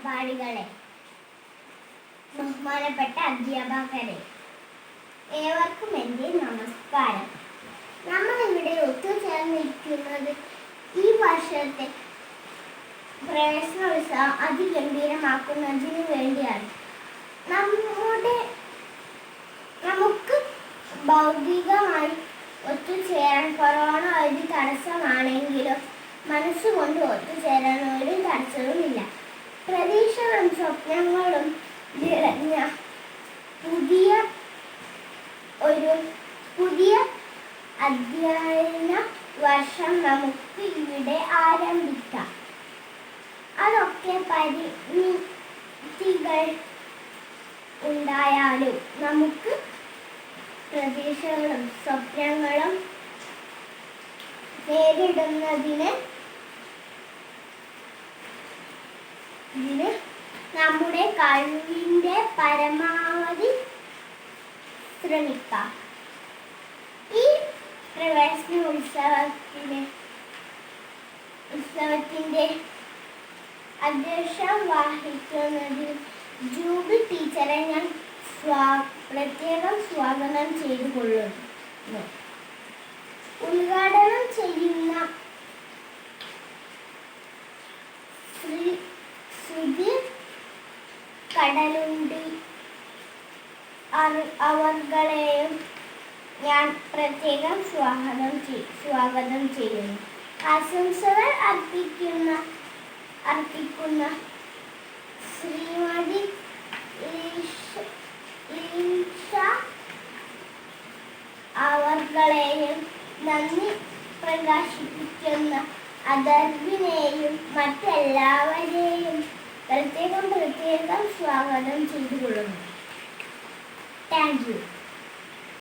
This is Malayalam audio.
സഹപാഠികളെ, ബഹുമാനപ്പെട്ട അധ്യാപകരെ, ഏവർക്കും എൻ്റെ നമസ്കാരം. നമ്മൾ ഇവിടെ ഒത്തുചേർന്നിരിക്കുന്നത് ഈ വർഷത്തെ പ്രവേശനോത്സവം അതിഗംഭീരമാക്കുന്നതിന് വേണ്ടിയാണ്. നമുക്ക് ഭൗതികമായി ഒത്തുചേരാൻ കൊറോണ ഒരു തടസ്സമാണെങ്കിലും മനസ്സുകൊണ്ട് ഒത്തുചേരാൻ ഒരു തടസ്സവുമില്ല. പ്രതീക്ഷകളും സ്വപ്നങ്ങളും നിറഞ്ഞ പുതിയ അധ്യയന വർഷം നമുക്ക് ഇവിടെ ആരംഭിക്കാം. അതൊക്കെ പരിമിതികൾ ഉണ്ടായാലും നമുക്ക് പ്രതീക്ഷകളും സ്വപ്നങ്ങളും നേരിടുന്നതിന് നമ്മുടെ കഴിവിൻ്റെ പരമാവധി ശ്രമിക്കാം. ഈ ഉത്സവത്തിന്റെ അധ്യക്ഷം വഹിക്കുന്നതിൽ ജൂബി ടീച്ചറെ ഞാൻ പ്രത്യേകം സ്വാഗതം ചെയ്തുകൊള്ളുന്നു. ഉദ്ഘാടനം ചെയ്യുന്ന സുധീർ കടലുണ്ടി അവർകളെയും ഞാൻ പ്രത്യേകം സ്വാഗതം ചെയ്യുന്നു. ആശംസകൾ അർപ്പിക്കുന്ന ശ്രീമതി ലീഷ അവർകളെയും നന്ദി പ്രകാശിപ്പിക്കുന്ന അദർവിനെയും മറ്റെല്ലാവരെയും പ്രത്യേകം സ്വാഗതം ചെയ്തുകൊള്ളുന്നു. Thank you.